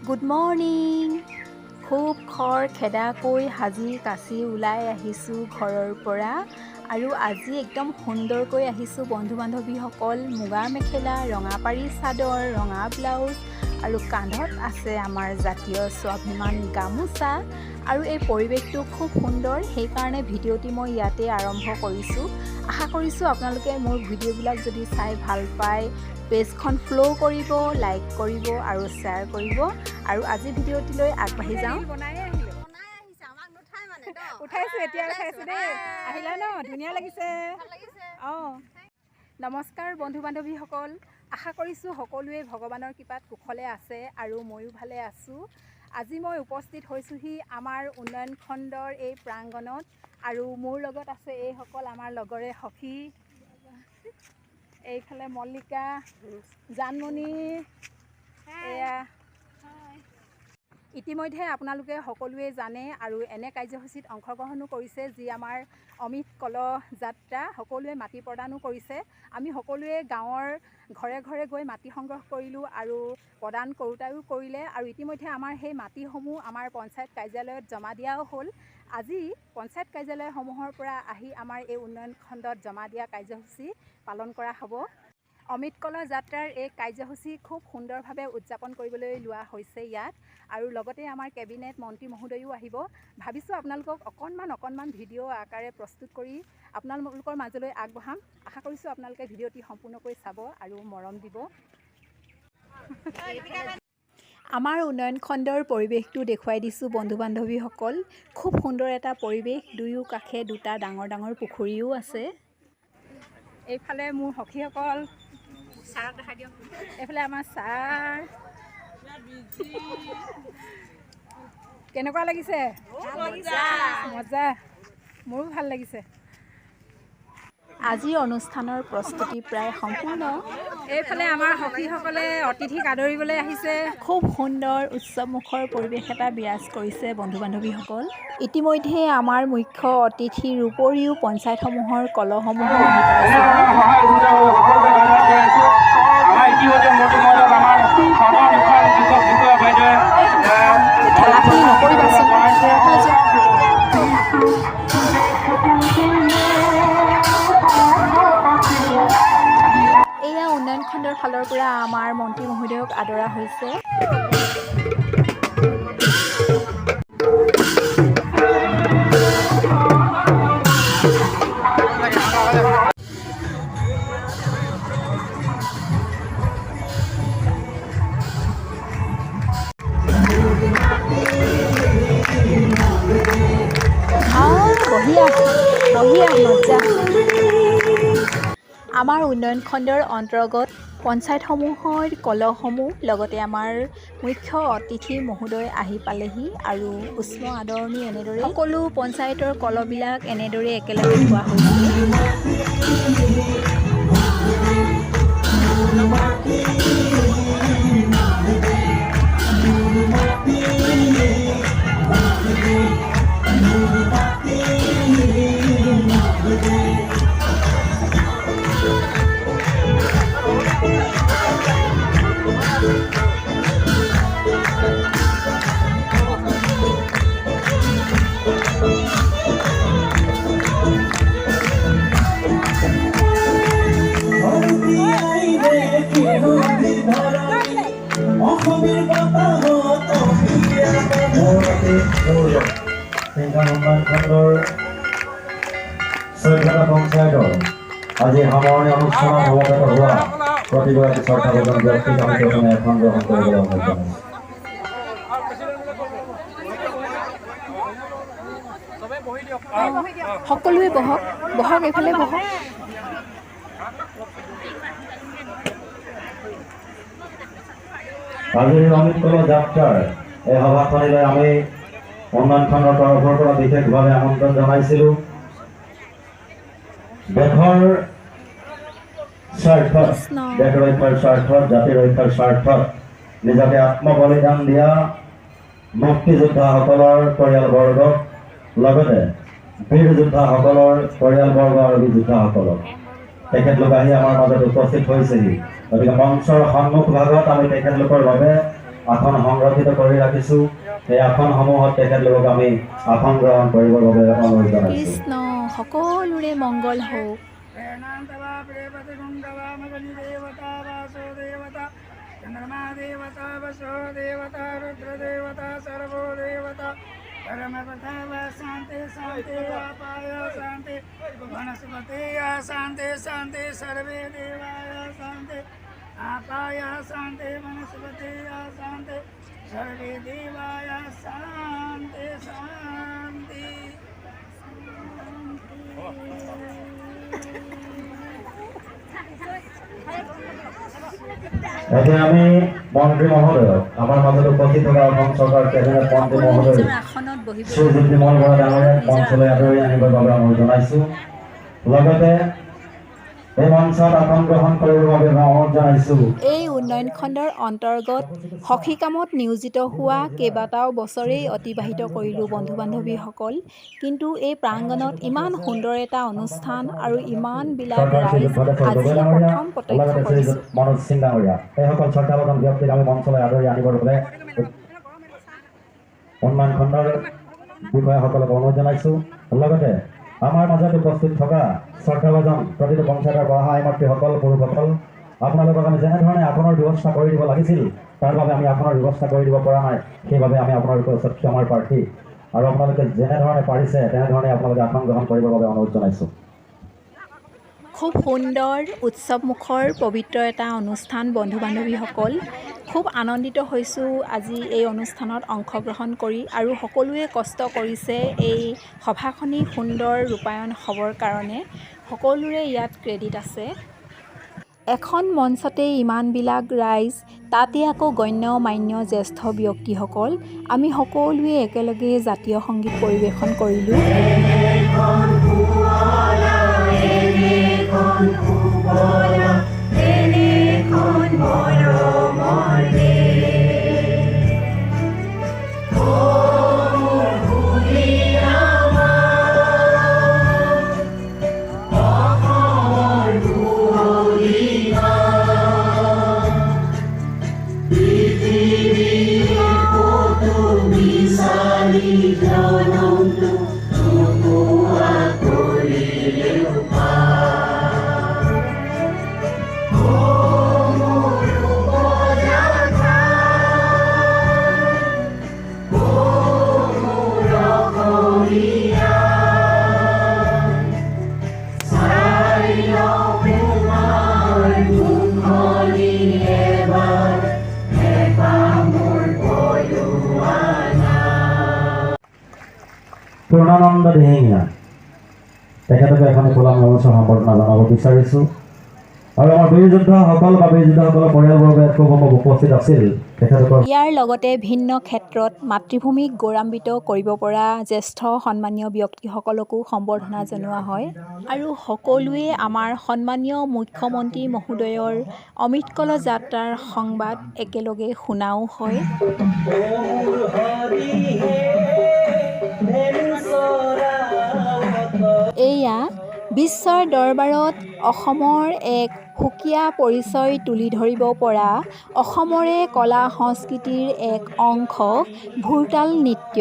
Good morning. খুব খৰ খেদাকৈ সাজি কাচি ওলাই আহিছোঁ ঘৰৰ পৰা আৰু আজি একদম সুন্দৰকৈ আহিছোঁ বন্ধু বান্ধৱীসকল। মুগা মেখেলা, ৰঙা পাৰি চাদৰ, ৰঙা ব্লাউজ আৰু কান্ধত আছে আমাৰ জাতীয় স্বাভিমান গামোচা আৰু এই পৰিৱেশটো খুব সুন্দৰ। সেইকাৰণে ভিডিঅ'টি মই ইয়াতে আৰম্ভ কৰিছোঁ। আশা কৰিছোঁ আপোনালোকে মোৰ ভিডিঅ'বিলাক যদি চাই ভাল পায় পেজখন ফ'ল' কৰিব, লাইক কৰিব আৰু শ্বেয়াৰ কৰিব। আৰু আজি ভিডিঅ'টিলৈ আগবাঢ়ি যাওঁ। উঠাইছোঁ, এতিয়া উঠাইছোঁ দেই। আহিলা ন? ধুনীয়া লাগিছে। অঁ, নমস্কাৰ বন্ধু বান্ধৱীসকল। আশা কৰিছোঁ সকলোৱে ভগৱানৰ কৃপাত কুশলে আছে আৰু ময়ো ভালে আছোঁ। আজি মই উপস্থিত হৈছোঁহি আমাৰ উন্নয়ন খণ্ডৰ এই প্ৰাংগণত আৰু মোৰ লগত আছে এইসকল আমাৰ লগৰে সখী। এইফালে মল্লিকা, জানমণি, এয়া ইতিমধ্যে আপোনালোকে সকলোৱে জানে আৰু এনে কাৰ্যসূচীত অংশগ্ৰহণো কৰিছে যি আমাৰ অমিত কলহ যাত্ৰা। সকলোৱে মাটি প্ৰদানো কৰিছে। আমি সকলোৱে গাঁৱৰ ঘৰে ঘৰে গৈ মাটি সংগ্ৰহ কৰিলোঁ আৰু প্ৰদান কৰোঁতাও কৰিলে আৰু ইতিমধ্যে আমাৰ সেই মাটিসমূহ আমাৰ পঞ্চায়ত কাৰ্যালয়ত জমা দিয়াও হ'ল। আজি পঞ্চায়ত কাৰ্যালয়সমূহৰ পৰা আহি আমাৰ এই উন্নয়ন খণ্ডত জমা দিয়া কাৰ্যসূচী পালন কৰা হ'ব। অমিত কলহ যাত্ৰাৰ এই কাৰ্যসূচী খুব সুন্দৰভাৱে উদযাপন কৰিবলৈ লোৱা হৈছে ইয়াত আৰু লগতে আমাৰ কেবিনেট মন্ত্ৰী মহোদয়ো আহিব। ভাবিছোঁ আপোনালোকক অকণমান ভিডিঅ' আকাৰে প্ৰস্তুত কৰি আপোনালোকৰ মাজলৈ আগবঢ়াম। আশা কৰিছোঁ আপোনালোকে ভিডিঅ'টি সম্পূৰ্ণকৈ চাব আৰু মৰম দিব। আমাৰ উন্নয়ন খণ্ডৰ পৰিৱেশটো দেখুৱাই দিছোঁ বন্ধু বান্ধৱীসকল। খুব সুন্দৰ এটা পৰিৱেশ। দুয়ো কাষে দুটা ডাঙৰ ডাঙৰ পুখুৰীও আছে। এইফালে মোৰ সখীসকল, ছাৰক দেখাই দিয়ক। এইফালে আমাৰ ছাৰ। কেনেকুৱা লাগিছে? মজা। মোৰো ভাল লাগিছে। আজিৰ অনুষ্ঠানৰ প্ৰস্তুতি প্ৰায় সম্পূৰ্ণ। এইফালে আমাৰ সখীসকলে অতিথিক আদৰিবলৈ আহিছে। খুব সুন্দৰ উৎসৱমুখৰ পৰিৱেশ এটা বিৰাজ কৰিছে বন্ধু বান্ধৱীসকল। ইতিমধ্যে আমাৰ মুখ্য অতিথিৰ উপৰিও পঞ্চায়তসমূহৰ কলহসমূহ আহি পাইছে। ঠেলাঠেলি নকৰিবাচোন। এয়া উন্নয়ন খণ্ডৰ ফালৰ পৰা আমাৰ মন্ত্ৰী মহোদয়ক আদৰা হৈছে। আমাৰ উন্নয়ন খণ্ডৰ অন্তৰ্গত পঞ্চায়তসমূহৰ কলহসমূহ লগতে আমাৰ মুখ্য অতিথি মহোদয় আহি পালেহি আৰু উষ্ম আদৰণি এনেদৰে সকলো পঞ্চায়তৰ কলহবিলাক এনেদৰে একেলগে থোৱা হৈছে। আজি সামৰণি অনুষ্ঠানত সমবেত হোৱা প্ৰতিগৰাকী শ্ৰদ্ধাভাজন ব্যক্তিক আমি প্ৰথমে এখন গ্ৰহণ কৰিবলৈ অনুৰোধ জনাইছোঁ। সকলোৱে বহক, এইফালে বহক। আজিৰ অমিত কলহ যাত্ৰাৰ এই সভাখনিলৈ আমি উন্নয়ন খণ্ডৰ তৰফৰ পৰা বিশেষভাৱে আমন্ত্ৰণ জনাইছিলোঁ। দেশৰ স্বাৰ্থত, দেশ ৰক্ষাৰ স্বাৰ্থত, জাতি ৰক্ষাৰ স্বাৰ্থত নিজকে আত্মবলিদান দিয়া মুক্তিযোদ্ধাসকলৰ পৰিয়ালবৰ্গক লগতে বীৰ যোদ্ধাসকলৰ পৰিয়ালবৰ্গ আৰু বীৰ যোদ্ধাসকলক তেখেতলোক আহি আমাৰ মাজত উপস্থিত হৈছেহি। গতিকে মঞ্চৰ সন্মুখ ভাগত আমি তেখেতলোকৰ বাবে আসন সংৰক্ষিত কৰি ৰাখিছোঁ এই আসনসমূহত তেখেতলোকক আমি আসন গ্ৰহণ কৰিবৰ বাবে অনুৰোধ জনাইছোঁ। কৃষ্ণ সকলোৰে মংগল হওক। चंद्रमा देवता वसो देवता रुद्र देवता सर्वो देवता परम शांति शांति अपाय शांति वनस्पति शांति शांति सर्वे देवाय शांति अपाय शांति वनस्पति शांति सर्वे देवाय शांति शांति। এতিয়া আমি মন্ত্ৰী মহোদয় আমাৰ মাজত উপস্থিত থকা অসম চৰকাৰ কেবিনেট মন্ত্ৰী মহোদয় শ্ৰীযুত বিমল বৰা ডাঙৰীয়াক মঞ্চলৈ আদৰি আনিবৰ বাবে অনুৰোধ জনাইছোঁ। লগতে এই মঞ্চত আসন গ্ৰহণ কৰিবৰ বাবে মই অনুৰোধ জনাইছোঁ। এই উন্নয়ন খণ্ডৰ অন্তৰ্গত সখী কামত নিয়োজিত হোৱা কেইবাটাও বছৰেই অতিবাহিত কৰিলোঁ বন্ধু বান্ধৱীসকল, কিন্তু এই প্ৰাংগণত ইমান সুন্দৰ এটা অনুষ্ঠান আৰু ইমানবিলাক ৰাইজ আজি প্ৰথম প্ৰত্যক্ষ কৰিছোঁ। মনোজ সিং ডাঙৰীয়া এইসকল শ্ৰদ্ধাৱান ব্যক্তিক আমি মঞ্চলৈ আদৰি আনিবৰ বাবে উন্নয়ন খণ্ডৰ বিষয়াসকলক অনুৰোধ জনাইছোঁ। লগতে আমাৰ মাজত উপস্থিত থকা শ্ৰদ্ধাভাজন প্ৰতিটো পঞ্চায়তৰ সহায় মাতৃসকল পুৰুষসকল, আপোনালোকক আমি যেনেধৰণে আসনৰ ব্যৱস্থা কৰি দিব লাগিছিল তাৰ বাবে আমি আসনৰ ব্যৱস্থা কৰি দিব পৰা নাই, সেইবাবে আমি আপোনালোকৰ ওচৰত ক্ষমাৰ প্ৰাৰ্থী আৰু আপোনালোকে যেনেধৰণে পাৰিছে তেনেধৰণে আপোনালোকে আসন গ্ৰহণ কৰিবৰ বাবে অনুৰোধ জনাইছোঁ। খুব সুন্দৰ উৎসৱমুখৰ পবিত্ৰ এটা অনুষ্ঠান বন্ধু বান্ধৱীসকল, খুব আনন্দিত হৈছোঁ আজি এই অনুষ্ঠানত অংশগ্ৰহণ কৰি আৰু সকলোৱে কষ্ট কৰিছে এই সভাখনি সুন্দৰ ৰূপায়ণ হ'বৰ কাৰণে, সকলোৰে ইয়াত ক্ৰেডিট আছে। এখন মঞ্চতে ইমানবিলাক ৰাইজ, তাতে আকৌ গণ্য মান্য জ্যেষ্ঠ ব্যক্তিসকল, আমি সকলোৱে একেলগে জাতীয় সংগীত পৰিৱেশন কৰিলোঁ। পূৰ্ণানন্দ দিহিঙীয়া তেখেতকে এখন ফুলাম গামোচা সম্বৰ্ধনা জনাব বিচাৰিছোঁ। আৰু আমাৰ বীৰ যোদ্ধাসকল বা বীৰ যোদ্ধাসকলৰ পৰিয়ালবৰ্গ খুব উপস্থিত আছিল। ইয়াৰ লগতে ভিন্ন ক্ষেত্ৰত মাতৃভূমিক গৌৰৱান্বিত কৰিব পৰা জ্যেষ্ঠ সন্মানীয় ব্যক্তিসকলকো সম্বৰ্ধনা জনোৱা হয় আৰু সকলোৱে আমাৰ সন্মানীয় মুখ্যমন্ত্ৰী মহোদয়ৰ অমৃত কলহ যাত্ৰাৰ সংবাদ একেলগে শুনাও হয়। এয়া বিশ্বৰ দৰবাৰত অসমৰ এক সুকীয়া পৰিচয় তুলি ধৰিব পৰা অসমৰে কলা সংস্কৃতিৰ এক অংশ ভোৰতাল নৃত্য।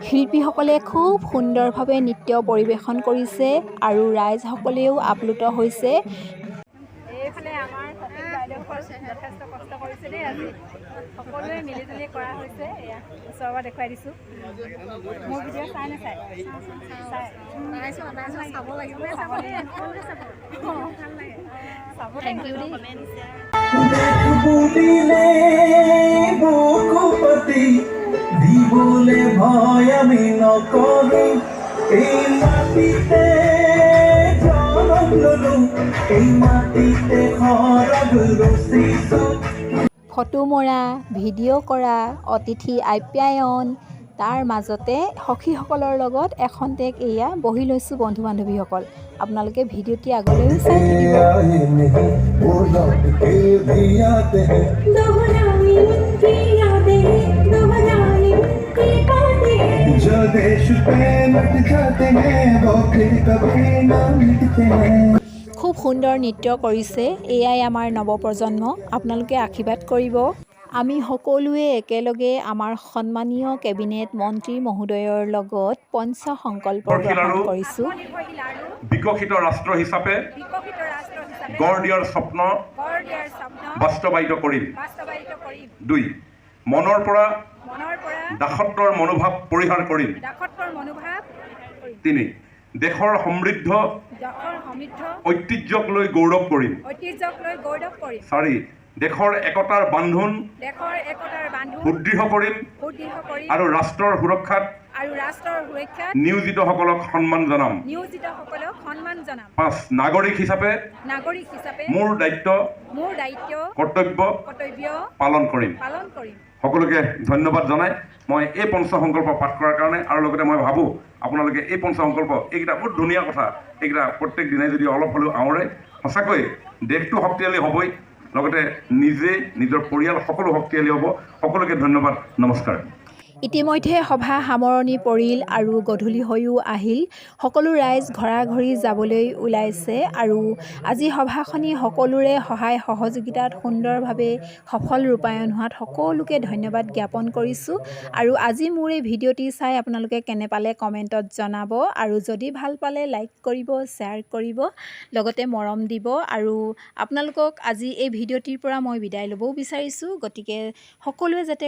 শিল্পীসকলে খুব সুন্দৰভাৱে নৃত্য পৰিৱেশন কৰিছে আৰু ৰাইজসকলেও আপ্লুত হৈছে। এইফালে আমাৰ বাইদেউসকল যথেষ্ট কষ্ট কৰিছে দেই, আজি সকলোৱে মিলিজুলি কৰা হৈছে। এয়া ওচৰৰ পৰা দেখুৱাই দিছোঁ। মোৰ ভিডিঅ' চাই নাচাই? চাব লাগিব। থেংক ইউ দেই। দিবলে ভয় আমি নকৰো, এই মাটিতে জনম ললো, এই মাটিতে সৰগ ৰচিছো। ফটো মৰা, ভিডিঅ' কৰা, অতিথি আপ্যায়ন, তাৰ মাজতে সখীসকলৰ লগত এখন টেক এয়া বহি লৈছোঁ বন্ধু বান্ধৱীসকল। আপোনালোকে ভিডিঅ'টি আগলৈও চাই থাকিব। খুব সুন্দৰ নৃত্য কৰিছে। এয়াই আমাৰ নৱপ্ৰজন্ম, আপোনালোকে আশীৰ্বাদ কৰিব। আমি সকলোৱে একেলগে আমাৰ সন্মানীয় কেবিনেট মন্ত্ৰী মহোদয়ৰ লগত পঞ্চ সংকল্প গ্ৰহণ কৰিছোঁ। বিকশিত ৰাষ্ট্ৰ হিচাপে গঢ় দিয়াৰ স্বপ্ন বাস্তৱায়িত কৰিম। 2. মনৰ পৰা দাসত্বৰ মনোভাৱ পৰিহাৰ কৰিম। 3. দেশৰ সমৃদ্ধ ঐতিহ্যক লৈ গৌৰৱ কৰিম। 4. দেশৰ একতাৰ বান্ধোন সুদৃঢ় কৰিম আৰু ৰাষ্ট্ৰৰ সুৰক্ষাত নিয়োজিতসকলক সন্মান জনাম। 5. নাগৰিক হিচাপে মোৰ দায়িত্ব কৰ্তব্য পালন কৰিম। সকলোকে ধন্যবাদ জনাই মই এই পঞ্চ সংকল্প পাঠ কৰাৰ কাৰণে আৰু লগতে মই ভাবোঁ আপোনালোকে এই পঞ্চ সংকল্প এইকেইটা বহুত ধুনীয়া কথা, এইকেইটা প্ৰত্যেক দিনাই যদি অলপ হ'লেও আঁৱৰে সঁচাকৈ দেশটো শক্তিশালী হ'বই, লগতে নিজে নিজৰ পৰিয়াল সকলো শক্তিশালী হ'ব। সকলোকে ধন্যবাদ, নমস্কাৰ। ইতিমধ্যে সভা সামৰণি পৰিল আৰু গধূলি হৈও আহিল। সকলো ৰাইজ ঘৰা-ঘৰি যাবলৈ ওলাইছে আৰু আজি সভাখনি সকলোৰে সহায় সহযোগিতাত সুন্দৰভাৱে সফল ৰূপায়ণ হোৱাত সকলোকে ধন্যবাদ জ্ঞাপন কৰিছোঁ। আৰু আজি মোৰ এই ভিডিঅ'টি চাই আপোনালোকে কেনে পালে কমেণ্টত জনাব আৰু যদি ভাল পালে লাইক কৰিব, শ্বেয়াৰ কৰিব, লগতে মৰম দিব। আৰু আপোনালোকক আজি এই ভিডিঅ'টিৰ পৰা মই বিদায় ল'বও বিচাৰিছোঁ। গতিকে সকলোৱে যাতে